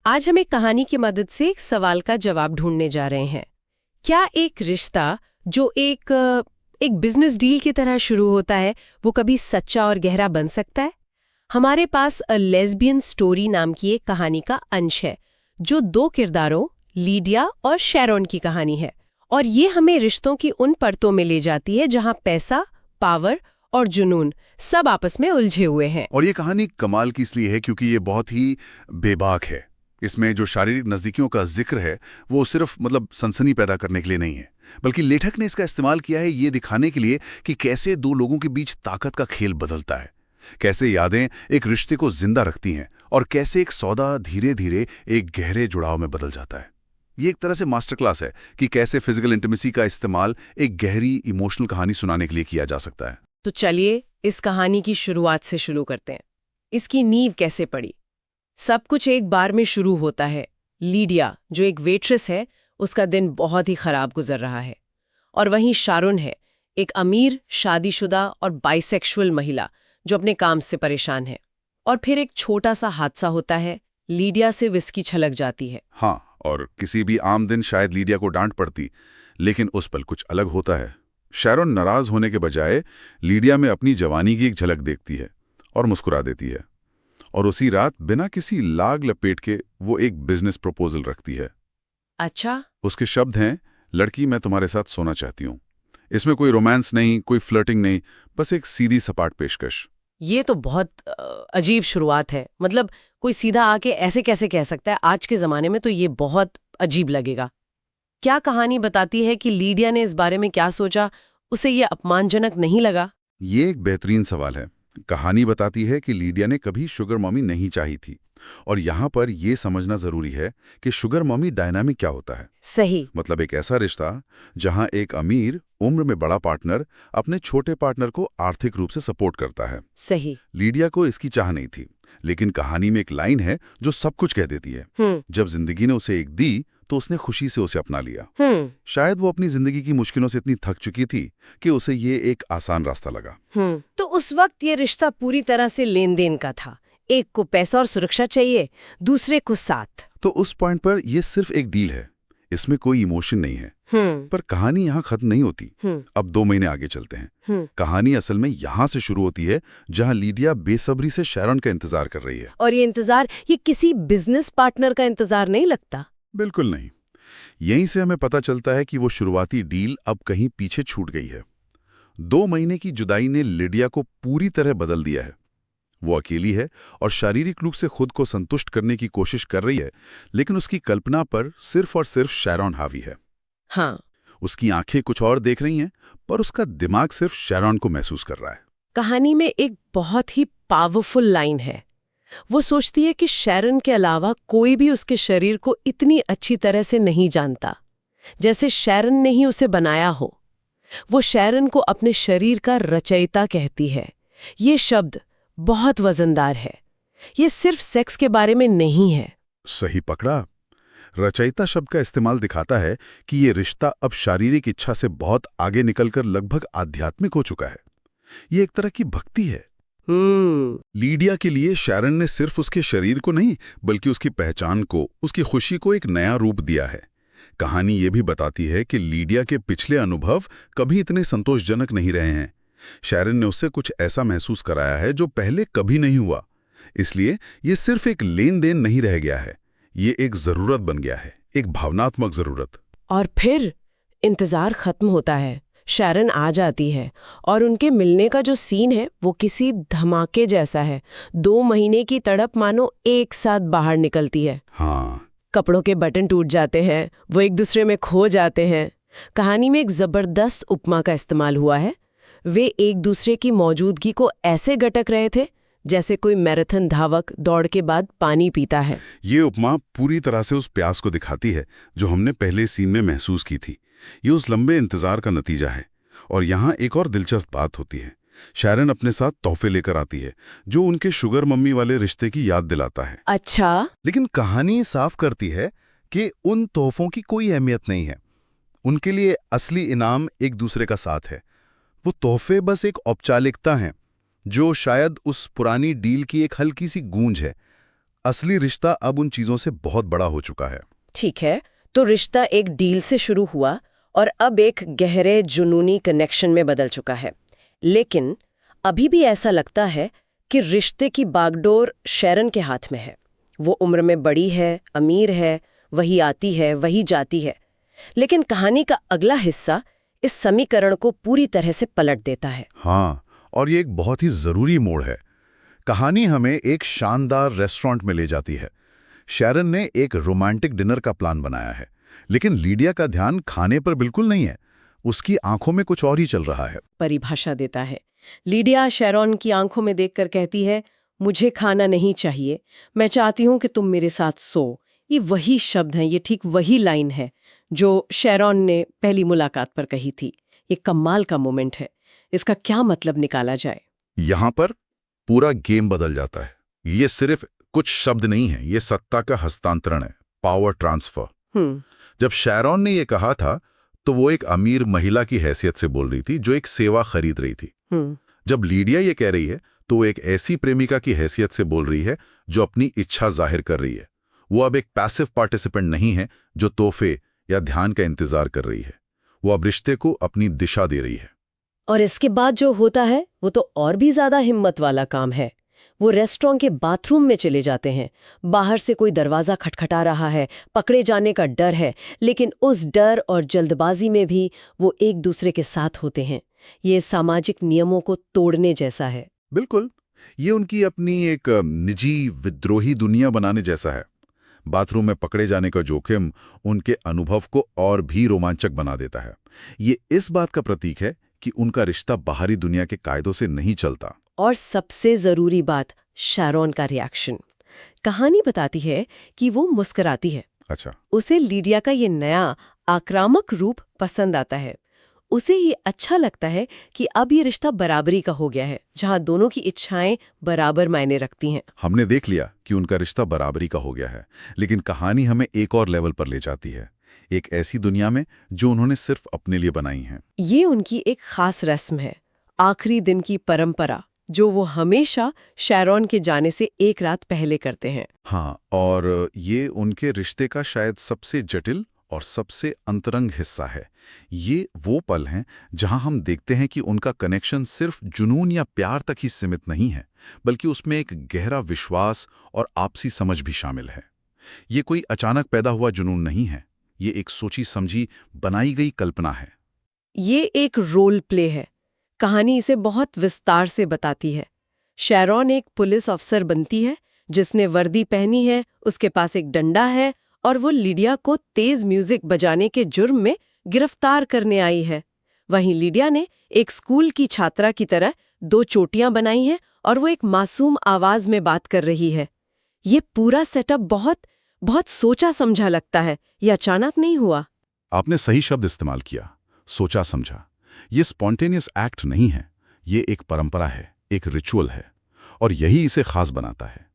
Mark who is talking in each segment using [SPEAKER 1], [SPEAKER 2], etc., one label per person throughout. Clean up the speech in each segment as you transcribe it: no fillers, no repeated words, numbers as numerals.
[SPEAKER 1] आज हम एक कहानी की मदद से एक सवाल का जवाब ढूंढने जा रहे हैं। क्या एक रिश्ता जो एक बिजनेस डील की तरह शुरू होता है, वो कभी सच्चा और गहरा बन सकता है? हमारे पास अ लेस्बियन स्टोरी नाम की एक कहानी का अंश है, जो दो किरदारों लीडिया और शैरोन की कहानी है। और ये हमें रिश्तों की उन परतों में ले जाती है जहां पैसा, पावर और जुनून सब आपस में उलझे हुए हैं।
[SPEAKER 2] और ये कहानी कमाल की इसलिए है क्योंकि ये बहुत ही बेबाक है। इसमें जो शारीरिक नज़दीकियों का जिक्र है वो सिर्फ सनसनी पैदा करने के लिए नहीं है, बल्कि लेखक ने इसका इस्तेमाल किया है ये दिखाने के लिए कि कैसे दो लोगों के बीच ताकत का खेल बदलता है, कैसे यादें एक रिश्ते को जिंदा रखती हैं और कैसे एक सौदा धीरे धीरे एक गहरे जुड़ाव में बदल जाता है। ये एक तरह से मास्टर क्लास है कि कैसे फिजिकल इंटीमेसी का इस्तेमाल एक गहरी इमोशनल कहानी सुनाने के लिए किया जा सकता है।
[SPEAKER 1] तो चलिए इस कहानी की शुरुआत से शुरू करते हैं। इसकी नींव कैसे पड़ी? सब कुछ एक बार में शुरू होता है। लीडिया, जो एक वेट्रेस है, उसका दिन बहुत ही खराब गुजर रहा है। और वहीं शारून है, एक अमीर, शादीशुदा और बाइसेक्सुअल महिला जो अपने काम से परेशान है। और फिर एक छोटा सा हादसा होता है, लीडिया से विस्की छलक जाती है।
[SPEAKER 2] हाँ, और किसी भी आम दिन शायद लीडिया को डांट पड़ती, लेकिन उस पल कुछ अलग होता है। शैरोन नाराज होने के बजाय लीडिया में अपनी जवानी की एक झलक देखती है और मुस्कुरा देती है। और उसी रात बिना किसी लाग लपेट के वो एक बिजनेस प्रपोजल रखती है।
[SPEAKER 1] अच्छा?
[SPEAKER 2] उसके शब्द हैं, लड़की मैं तुम्हारे साथ सोना चाहती हूँ। इसमें कोई रोमांस नहीं, कोई फ्लर्टिंग नहीं, बस एक सीधी सपाट पेशकश।
[SPEAKER 1] ये तो बहुत अजीब शुरुआत है। कोई सीधा आके ऐसे कैसे कह सकता है? आज के ज़माने में तो ये बहुत अजीब लगेगा। क्या कहानी बताती है कि लीडिया ने इस बारे में क्या सोचा? उसे ये अपमानजनक नहीं लगा?
[SPEAKER 2] ये एक बेहतरीन सवाल है। कहानी बताती है कि लीडिया ने कभी शुगर मॉमी नहीं चाही थी। और यहाँ पर यह समझना जरूरी है कि शुगर मॉमी डायनामिक क्या होता है।
[SPEAKER 1] सही।
[SPEAKER 2] एक ऐसा रिश्ता जहां एक अमीर, उम्र में बड़ा पार्टनर अपने छोटे पार्टनर को आर्थिक रूप से सपोर्ट करता है।
[SPEAKER 1] सही।
[SPEAKER 2] लीडिया को इसकी चाह नहीं थी, लेकिन कहानी में एक लाइन है जो सब कुछ कह देती है। जब जिंदगी ने उसे एक दी तो उसने खुशी से उसे अपना लिया। शायद वो अपनी जिंदगी की मुश्किलों से इतनी थक चुकी थी कि उसे ये एक आसान रास्ता लगा।
[SPEAKER 1] तो उस वक्त ये रिश्ता पूरी तरह से लेन देन का था। एक को पैसा और सुरक्षा चाहिए, दूसरे को साथ।
[SPEAKER 2] तो उस पॉइंट पर यह सिर्फ एक डील है, इसमें कोई इमोशन नहीं है। पर कहानी यहाँ खत्म नहीं होती। अब 2 महीने आगे चलते हैं। कहानी असल में यहाँ से शुरू होती है जहाँ लीडिया बेसब्री से शैरोन का इंतजार कर रही है।
[SPEAKER 1] और ये इंतजार ये किसी बिजनेस पार्टनर का इंतजार नहीं लगता।
[SPEAKER 2] बिल्कुल नहीं। यहीं से हमें पता चलता है कि वो शुरुआती डील अब कहीं पीछे छूट गई है। 2 महीने की जुदाई ने लीडिया को पूरी तरह बदल दिया है। वो अकेली है और शारीरिक रूप से खुद को संतुष्ट करने की कोशिश कर रही है, लेकिन उसकी कल्पना पर सिर्फ और सिर्फ शैरोन हावी है।
[SPEAKER 1] हाँ।
[SPEAKER 2] उसकी आंखें कुछ और देख रही हैं, पर उसका दिमाग सिर्फ शैरोन को महसूस कर रहा है।
[SPEAKER 1] कहानी में एक बहुत ही पावरफुल लाइन है। वो सोचती है कि शैरन के अलावा कोई भी उसके शरीर को इतनी अच्छी तरह से नहीं जानता जैसे शैरन ने ही उसे बनाया हो। वो शैरन को अपने शरीर का रचयिता कहती है। ये शब्द बहुत वजनदार है। ये सिर्फ सेक्स के बारे में नहीं है।
[SPEAKER 2] सही पकड़ा। रचयिता शब्द का इस्तेमाल दिखाता है कि ये रिश्ता अब शारीरिक इच्छा से बहुत आगे निकलकर लगभग आध्यात्मिक हो चुका है। ये एक तरह की भक्ति है। लीडिया के लिए शैरन ने सिर्फ उसके शरीर को नहीं, बल्कि उसकी पहचान को, उसकी खुशी को एक नया रूप दिया है। कहानी ये भी बताती है कि लीडिया के पिछले अनुभव कभी इतने संतोषजनक नहीं रहे हैं। शैरन ने उससे कुछ ऐसा महसूस कराया है जो पहले कभी नहीं हुआ। इसलिए ये सिर्फ एक लेन देन नहीं रह गया है, ये एक जरूरत बन गया है, एक भावनात्मक जरूरत।
[SPEAKER 1] और फिर इंतजार खत्म होता है। शैरन आ जाती है और उनके मिलने का जो सीन है वो किसी धमाके जैसा है। 2 महीने की तड़प मानो एक साथ बाहर निकलती है।
[SPEAKER 2] हाँ।
[SPEAKER 1] कपड़ों के बटन टूट जाते हैं, वो एक दूसरे में खो जाते हैं। कहानी में एक जबरदस्त उपमा का इस्तेमाल हुआ है। वे एक दूसरे की मौजूदगी को ऐसे गटक रहे थे जैसे कोई मैराथन धावक दौड़ के बाद पानी पीता है।
[SPEAKER 2] ये उपमा पूरी तरह से उस प्यास को दिखाती है जो हमने पहले सीन में महसूस की थी। ये उस लंबे इंतजार का नतीजा है। और यहाँ एक और दिलचस्प बात होती है। शैरन अपने साथ तोहफे लेकर आती है जो उनके शुगर मम्मी वाले रिश्ते की याद दिलाता है।
[SPEAKER 1] अच्छा।
[SPEAKER 2] लेकिन कहानी साफ करती है कि उन तोहफों की कोई अहमियत नहीं है। उनके लिए असली इनाम एक दूसरे का साथ है। वो तोहफे बस एक औपचारिकता हैं जो शायद उस पुरानी डील की एक हल्की सी गूंज है। असली रिश्ता अब उन चीजों से बहुत बड़ा हो चुका है।
[SPEAKER 1] ठीक है, तो रिश्ता एक डील से शुरू हुआ और अब एक गहरे जुनूनी कनेक्शन में बदल चुका है। लेकिन अभी भी ऐसा लगता है कि रिश्ते की बागडोर शैरन के हाथ में है। वो उम्र में बड़ी है, अमीर है, वही आती है, वही जाती है। लेकिन कहानी का अगला हिस्सा इस समीकरण को पूरी तरह से पलट देता है।
[SPEAKER 2] हाँ, और ये एक बहुत ही जरूरी मोड़ है। कहानी हमें एक शानदार रेस्टोरेंट में ले जाती है। शैरन ने एक रोमांटिक डिनर का प्लान बनाया है, लेकिन लीडिया का ध्यान खाने पर बिल्कुल नहीं है। उसकी आंखों में कुछ और ही चल रहा है।
[SPEAKER 1] परिभाषा देता है। लीडिया शैरॉन की आंखों में देखकर कहती है, मुझे खाना नहीं चाहिए, मैं चाहती हूं कि तुम मेरे साथ सो। ये वही शब्द हैं, ये ठीक वही लाइन है जो शैरॉन ने पहली मुलाकात पर कही थी। ये कमाल का मोमेंट है। इसका क्या मतलब निकाला जाए?
[SPEAKER 2] यहां पर पूरा गेम बदल जाता है। ये सिर्फ कुछ शब्द नहीं है, ये सत्ता का हस्तांतरण है, पावर ट्रांसफर। जब शैरॉन ने ये कहा था तो वो एक अमीर महिला की हैसियत से बोल रही थी जो एक सेवा खरीद रही थी। जब लीडिया ये कह रही है तो वो एक ऐसी प्रेमिका की हैसियत से बोल रही है जो अपनी इच्छा जाहिर कर रही है। वो अब एक पैसिव पार्टिसिपेंट नहीं है जो तोहफे या ध्यान का इंतजार कर रही है। वो अब रिश्ते को अपनी दिशा दे रही है।
[SPEAKER 1] और इसके बाद जो होता है वो तो और भी ज्यादा हिम्मत वाला काम है। वो रेस्टोरेंट के बाथरूम में चले जाते हैं। बाहर से कोई दरवाजा खटखटा रहा है, पकड़े जाने का डर है, लेकिन उस डर और जल्दबाजी में भी वो एक दूसरे के साथ होते हैं। ये सामाजिक नियमों को तोड़ने जैसा है।
[SPEAKER 2] बिल्कुल, ये उनकी अपनी एक निजी विद्रोही दुनिया बनाने जैसा है। बाथरूम में पकड़े जाने का जोखिम उनके अनुभव को और भी रोमांचक बना देता है। ये इस बात का प्रतीक है कि उनका रिश्ता बाहरी दुनिया के कायदों से नहीं चलता।
[SPEAKER 1] और सबसे जरूरी बात, शैरॉन का रिएक्शन। कहानी बताती है कि वो मुस्कुराती है।
[SPEAKER 2] अच्छा।
[SPEAKER 1] उसे लीडिया का ये नया आक्रामक रूप पसंद आता है। उसे ये अच्छा लगता है कि अब ये रिश्ता बराबरी का हो गया है, जहां दोनों की इच्छाएं बराबर मायने रखती हैं।
[SPEAKER 2] हमने देख लिया कि उनका रिश्ता बराबरी का हो गया है, लेकिन कहानी हमें एक और लेवल पर ले जाती है, एक ऐसी दुनिया में जो उन्होंने सिर्फ अपने लिए बनाई है।
[SPEAKER 1] ये उनकी एक खास रस्म है, आखिरी दिन की परंपरा, जो वो हमेशा शैरॉन के जाने से एक रात पहले करते हैं।
[SPEAKER 2] हाँ, और ये उनके रिश्ते का शायद सबसे जटिल और सबसे अंतरंग हिस्सा है। ये वो पल हैं जहां हम देखते हैं कि उनका कनेक्शन सिर्फ जुनून या प्यार तक ही सीमित नहीं है, बल्कि उसमें एक गहरा विश्वास और आपसी समझ भी शामिल है। ये कोई अचानक पैदा हुआ जुनून नहीं है, ये एक सोची समझी बनाई गई कल्पना है।
[SPEAKER 1] ये एक रोल प्ले है। कहानी इसे बहुत विस्तार से बताती है। शैरॉन एक पुलिस अफसर बनती है जिसने वर्दी पहनी है, उसके पास एक डंडा है और वो लीडिया को तेज म्यूजिक बजाने के जुर्म में गिरफ्तार करने आई है। वहीं लीडिया ने एक स्कूल की छात्रा की तरह 2 चोटियां बनाई हैं और वो एक मासूम आवाज में बात कर रही है। ये पूरा सेटअप बहुत बहुत सोचा समझा लगता है। ये अचानक नहीं हुआ।
[SPEAKER 2] आपने सही शब्द इस्तेमाल किया, सोचा समझा। ये स्पॉन्टेनियस एक्ट नहीं है, ये एक परंपरा है, एक रिचुअल है, और यही इसे खास बनाता है।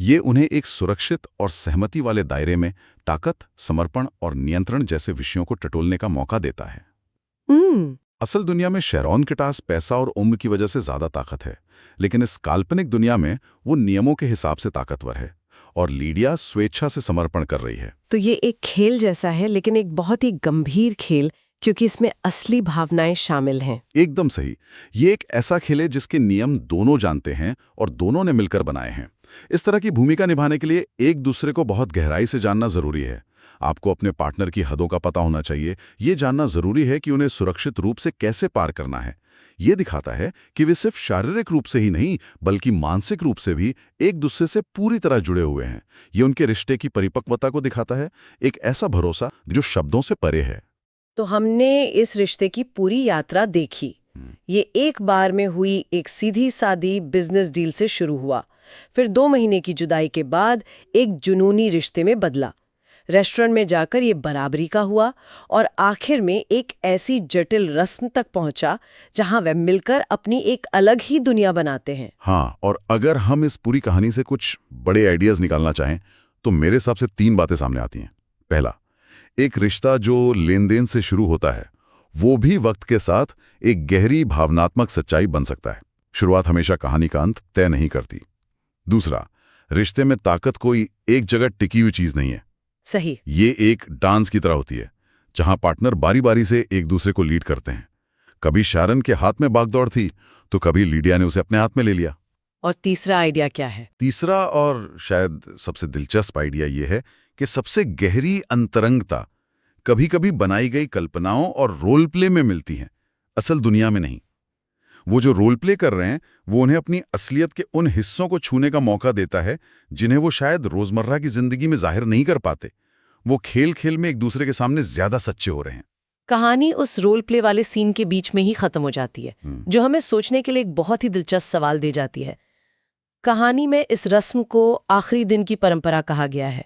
[SPEAKER 2] ये उन्हें एक सुरक्षित और सहमति वाले दायरे में ताकत, समर्पण और नियंत्रण जैसे विषयों को टटोलने का मौका देता है। असल दुनिया में शैरॉन के पास पैसा और उम्र की वजह से ज्यादा ताकत है, लेकिन इस काल्पनिक दुनिया में वो नियमों के हिसाब से ताकतवर है, और लीडिया स्वेच्छा से समर्पण कर रही है।
[SPEAKER 1] तो ये एक खेल जैसा है, लेकिन एक बहुत ही गंभीर खेल, क्योंकि इसमें असली भावनाएं शामिल हैं।
[SPEAKER 2] एकदम सही। ये एक ऐसा खेल है जिसके नियम दोनों जानते हैं और दोनों ने मिलकर बनाए हैं। इस तरह की भूमिका निभाने के लिए एक दूसरे को बहुत गहराई से जानना जरूरी है। आपको अपने पार्टनर की हदों का पता होना चाहिए। ये जानना जरूरी है कि उन्हें सुरक्षित रूप से कैसे पार करना है। ये दिखाता है कि वे सिर्फ शारीरिक रूप से ही नहीं, बल्कि मानसिक रूप से भी एक दूसरे से पूरी तरह जुड़े हुए हैं। ये उनके रिश्ते की परिपक्वता को दिखाता है, एक ऐसा भरोसा जो शब्दों से परे है।
[SPEAKER 1] तो हमने इस रिश्ते की पूरी यात्रा देखी। ये एक बार में हुई एक सीधी सादी बिजनेस डील से शुरू हुआ, फिर 2 महीने की जुदाई के बाद एक जुनूनी रिश्ते में बदला, रेस्टोरेंट में जाकर ये बराबरी का हुआ, और आखिर में एक ऐसी जटिल रस्म तक पहुंचा जहां वे मिलकर अपनी एक अलग ही दुनिया बनाते हैं।
[SPEAKER 2] हाँ, और अगर हम इस पूरी कहानी से कुछ बड़े आइडियाज निकालना चाहें तो मेरे हिसाब से 3 बातें सामने आती हैं। पहला, एक रिश्ता जो लेन देन से शुरू होता है वो भी वक्त के साथ एक गहरी भावनात्मक सच्चाई बन सकता है। शुरुआत हमेशा कहानी का अंत तय नहीं करती। दूसरा, रिश्ते में ताकत कोई एक जगह टिकी हुई चीज नहीं है।
[SPEAKER 1] सही।
[SPEAKER 2] ये एक डांस की तरह होती है, जहां पार्टनर बारी बारी से एक दूसरे को लीड करते हैं। कभी शारन के हाथ में बागदौड़ थी तो कभी लीडिया ने उसे अपने हाथ में ले लिया।
[SPEAKER 1] और तीसरा आइडिया क्या है?
[SPEAKER 2] तीसरा और शायद सबसे दिलचस्प आइडिया ये है कि सबसे गहरी अंतरंगता कभी कभी बनाई गई कल्पनाओं और रोल प्ले में मिलती है, असल दुनिया में नहीं। वो जो रोल प्ले कर रहे हैं वो उन्हें अपनी असलियत के उन हिस्सों को छूने का मौका देता है जिन्हें वो शायद रोजमर्रा की जिंदगी में जाहिर नहीं कर पाते। वो खेल खेल में एक दूसरे के सामने ज्यादा सच्चे हो रहे हैं।
[SPEAKER 1] कहानी उस रोल प्ले वाले सीन के बीच में ही खत्म हो जाती है, जो हमें सोचने के लिए एक बहुत ही दिलचस्प सवाल दे जाती है। कहानी में इस रस्म को आखिरी दिन की परंपरा कहा गया है,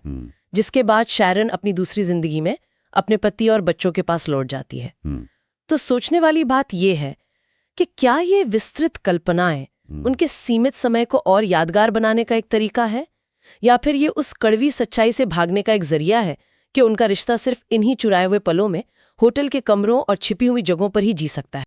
[SPEAKER 1] जिसके बाद शारन अपनी दूसरी जिंदगी में अपने पति और बच्चों के पास लौट जाती है। तो सोचने वाली बात यह है कि क्या ये विस्तृत कल्पनाएं उनके सीमित समय को और यादगार बनाने का एक तरीका है, या फिर ये उस कड़वी सच्चाई से भागने का एक जरिया है कि उनका रिश्ता सिर्फ इन्हीं चुराए हुए पलों में, होटल के कमरों और छिपी हुई जगहों पर ही जी सकता है।